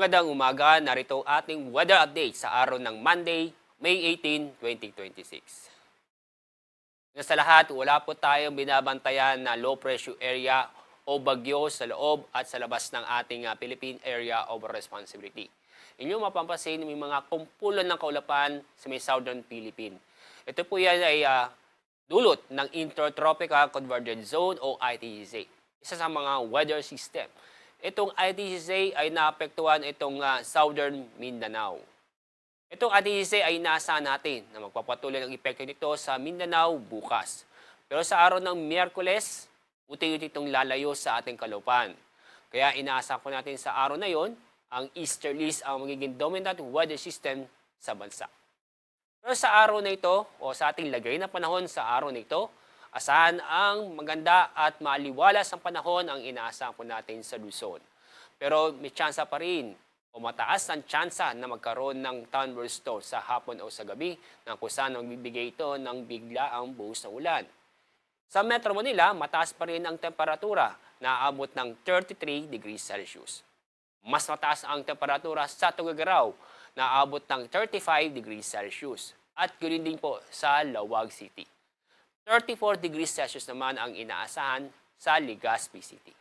Magandang umaga, narito ang ating weather update sa araw ng Monday, May 18, 2026. Sa lahat, wala po tayong binabantayan na low pressure area o bagyo sa loob at sa labas ng ating Philippine Area of Responsibility. Inyong mapapansin may mga kumpulan ng kaulapan sa may Southern Philippine. Ito po yan ay dulot ng Intertropical Convergence Zone o ITZ, isa sa mga weather system. Itong ITZ ay naapektuhan itong Southern Mindanao. Itong ITZ ay inaasahan natin na magpapatuloy ng epekto nito sa Mindanao bukas. Pero sa araw ng Miyerkules, unti-unti itong lalayo sa ating kalupaan. Kaya inaasahan ko natin sa araw na yon, ang easterlies ang magiging dominant weather system sa bansa. Pero sa araw na ito, o sa ating lagay na panahon sa araw na ito, asahan ang maganda at maliwalas ang panahon ang inaasahan ko natin sa Luzon. Pero may tsansa pa rin o mataas ang tsansa na magkaroon ng thunderstorm sa hapon o sa gabi na kung saan magbibigay ito ng biglaang buhos na ulan. Sa Metro Manila, mataas pa rin ang temperatura na aabot ng 33 degrees Celsius. Mas mataas ang temperatura sa Tuguegarao na aabot ng 35 degrees Celsius. At ganoon din po sa Lawag City. 34 degrees Celsius naman ang inaasahan sa Legazpi City.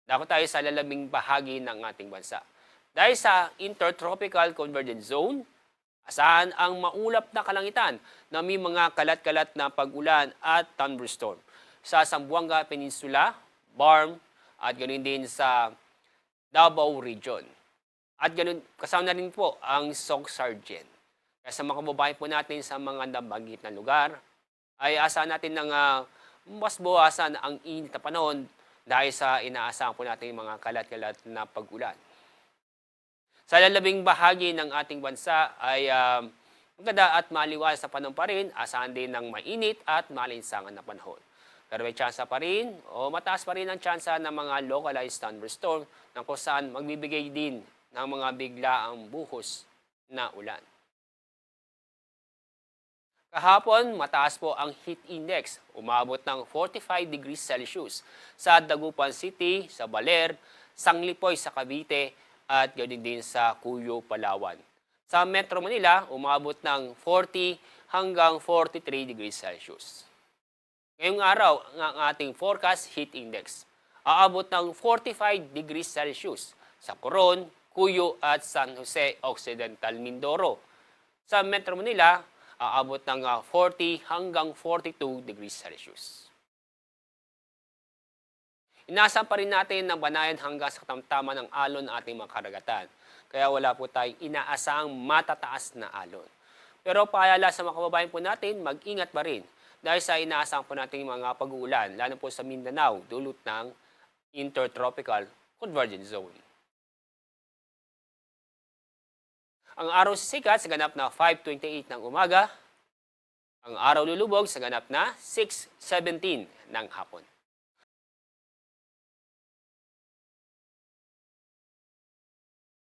Dako tayo sa lalaming bahagi ng ating bansa. Dahil sa Intertropical Convergence Zone, asahan ang maulap na kalangitan na may mga kalat-kalat na pag-ulan at thunderstorm sa Zamboanga Peninsula, Barm, at ganoon din sa Davao Region. At ganoon, kasama na rin po ang Sog Sargent. Kaya sa mga kababayan po natin sa mga nabanggit na lugar, ay asahan natin ng mas bawasan ang init na panahon dahil sa inaasahan po natin mga kalat-kalat na pag-ulan. Sa lalabing bahagi ng ating bansa ay maganda at maliwalas na panahon pa rin, asahan din ng mainit at malinsangan na panahon. Pero may tsansa pa rin o mataas pa rin ang tsansa ng mga localized thunderstorm na kung saan magbibigay din ng mga biglaang buhos na ulan. Kahapon, mataas po ang heat index, umabot ng 45 degrees Celsius sa Dagupan City, sa Baler, Sanglipoy sa Cavite, at ganoon din sa Cuyo, Palawan. Sa Metro Manila, umabot ng 40 hanggang 43 degrees Celsius. Ngayong araw, ang ating forecast heat index, aabot ng 45 degrees Celsius sa Coron, Cuyo, at San Jose Occidental, Mindoro. Sa Metro Manila, aabot ng 40 hanggang 42 degrees Celsius. Inaasahan pa rin natin na banayan hanggang sa katamtaman ng alon ng ating mga karagatan. Kaya wala po tayong inaasahang matataas na alon. Pero paalala sa mga kababayan po natin, mag-ingat pa rin dahil sa inaasahan po natin mga pag-uulan, lalo po sa Mindanao, dulot ng Intertropical Convergence Zone. Ang araw sisikat sa ganap na 5:28 ng umaga. Ang araw lulubog sa ganap na 6:17 ng hapon.